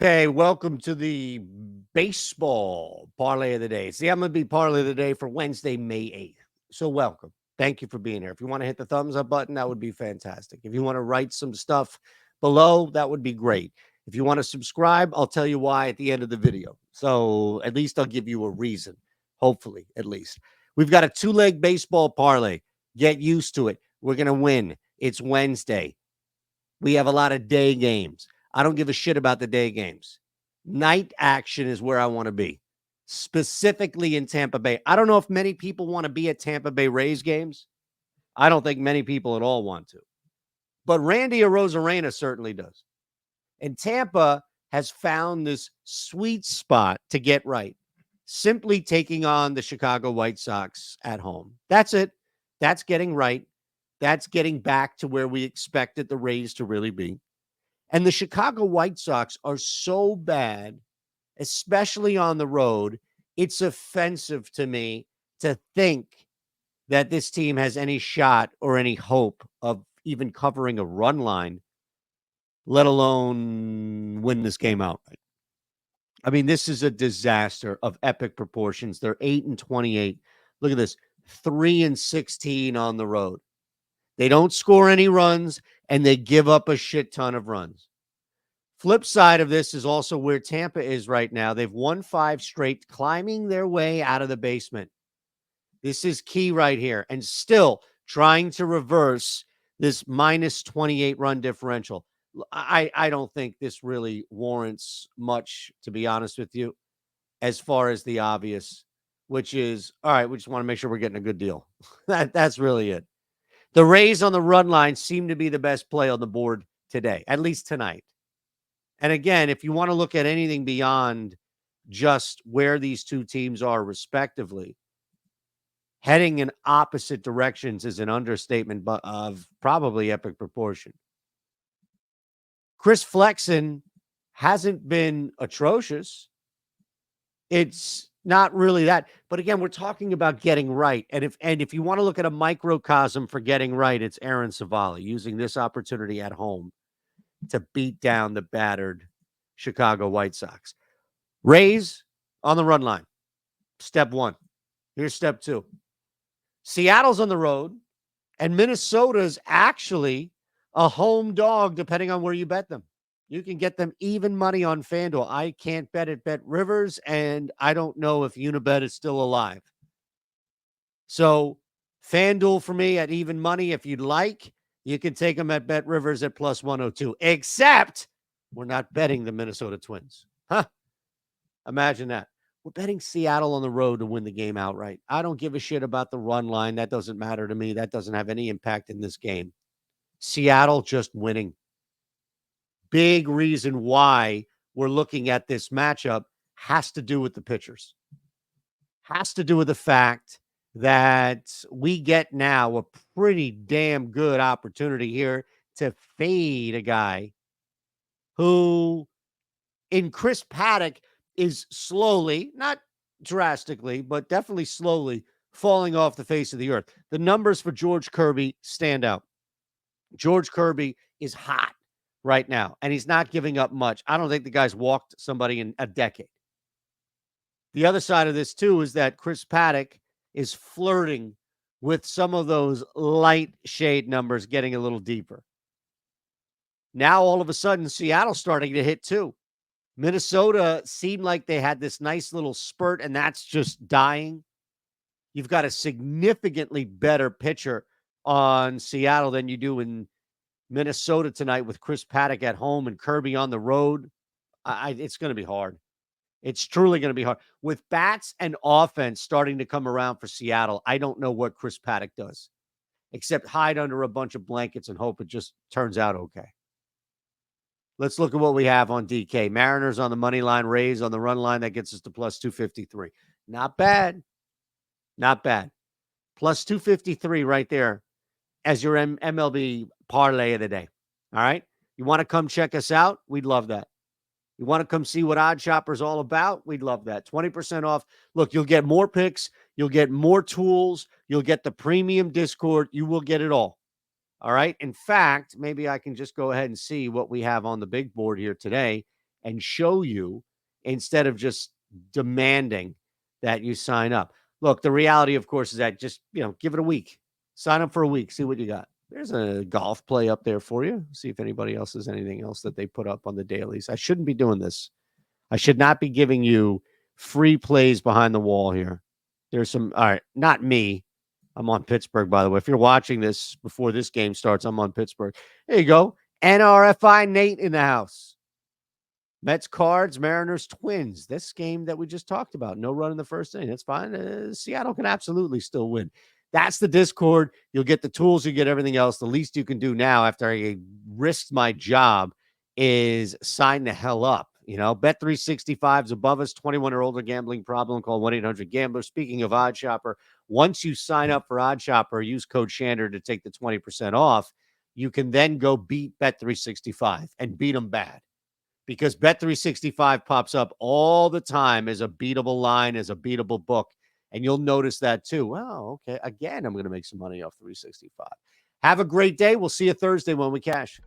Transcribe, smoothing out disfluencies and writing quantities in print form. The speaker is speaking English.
Hey, welcome to the baseball parlay of the day. It's the MLB parlay of the day for Wednesday, May 8th. So, welcome. Thank you for being here. If you want to hit the thumbs up button, that would be fantastic. If you want to write some stuff below, that would be great. If you want to subscribe, I'll tell you why at the end of the video. So, at least I'll give you a reason, hopefully, at least. We've got a two-leg baseball parlay. Get used to it. We're going to win. It's Wednesday. We have a lot of day games. I don't give a shit about the day games. Night action is where I want to be, specifically in Tampa Bay. I don't know if many people want to be at Tampa Bay Rays games. I don't think many people at all want to. But Randy Arozarena certainly does. And Tampa has found this sweet spot to get right, simply taking on the Chicago White Sox at home. That's it. That's getting right. That's getting back to where we expected the Rays to really be. And the Chicago White Sox are so bad, especially on the road. It's offensive to me to think that this team has any shot or any hope of even covering a run line, let alone win this game outright. I mean, this is a disaster of epic proportions. They're 8-28. Look at this, 3-16 on the road. They don't score any runs, and they give up a shit ton of runs. Flip side of this is also where Tampa is right now. They've won 5 straight, climbing their way out of the basement. This is key right here, and still trying to reverse this minus 28 run differential. I don't think this really warrants much, to be honest with you, as far as the obvious, which is, all right, we just want to make sure we're getting a good deal. That's really it. The Rays on the run line seem to be the best play on the board today, at least tonight. And again, if you want to look at anything beyond just where these two teams are respectively, heading in opposite directions is an understatement of probably epic proportion. Chris Flexen hasn't been atrocious. It's not really that. But again, we're talking about getting right. And if you want to look at a microcosm for getting right, it's Aaron Savali using this opportunity at home to beat down the battered Chicago White Sox. Rays on the run line. Step 1. Here's step 2. Seattle's on the road, and Minnesota's actually a home dog, depending on where you bet them. You can get them even money on FanDuel. I can't bet at Bet Rivers, and I don't know if Unibet is still alive. So FanDuel for me at even money, if you'd like, you can take them at Bet Rivers at plus 102, except we're not betting the Minnesota Twins. Huh? Imagine that. We're betting Seattle on the road to win the game outright. I don't give a shit about the run line. That doesn't matter to me. That doesn't have any impact in this game. Seattle just winning. Big reason why we're looking at this matchup has to do with the pitchers. Has to do with the fact that we get now a pretty damn good opportunity here to fade a guy who, in Chris Paddock, is slowly, not drastically, but definitely slowly falling off the face of the earth. The numbers for George Kirby stand out. George Kirby is hot right now, and he's not giving up much. I don't think the guy's walked somebody in a decade. The other side of this, too, is that Chris Paddock is flirting with some of those light shade numbers getting a little deeper. Now, all of a sudden, Seattle's starting to hit, too. Minnesota seemed like they had this nice little spurt, and that's just dying. You've got a significantly better pitcher on Seattle than you do in Minnesota tonight with Chris Paddock at home and Kirby on the road. It's going to be hard. It's truly going to be hard. With bats and offense starting to come around for Seattle, I don't know what Chris Paddock does, except hide under a bunch of blankets and hope it just turns out okay. Let's look at what we have on DK. Mariners on the money line, Rays on the run line. That gets us to plus 253. Not bad. Not bad. Plus 253 right there as your MLB parlay of the day. All right? You want to come check us out? We'd love that. You want to come see what Odd Shopper's all about? We'd love that. 20% off. Look, you'll get more picks. You'll get more tools. You'll get the premium Discord. You will get it all. All right? In fact, maybe I can just go ahead and see what we have on the big board here today and show you instead of just demanding that you sign up. Look, the reality, of course, is that just, give it a week. Sign up for a week, see what you got. There's a golf play up there for you. See if anybody else has anything else that they put up on the dailies. I shouldn't be doing this. I should not be giving you free plays behind the wall here. There's some, all right, not me. I'm on Pittsburgh, by the way. If you're watching this before this game starts, I'm on Pittsburgh. There you go. NRFI Nate in the house. Mets, Cards, Mariners, Twins. This game that we just talked about. No run in the first inning. That's fine. Seattle can absolutely still win. That's the Discord. You'll get the tools. You get everything else. The least you can do now after I risked my job is sign the hell up. Bet365 is above us. 21 or older gambling problem. Call 1-800-GAMBLER. Speaking of Odd Shopper, once you sign up for Odd Shopper, use code Shander to take the 20% off. You can then go beat Bet365 and beat them bad. Because Bet365 pops up all the time as a beatable line, as a beatable book. And you'll notice that too. Well, okay. Again, I'm going to make some money off 365. Have a great day. We'll see you Thursday when we cash.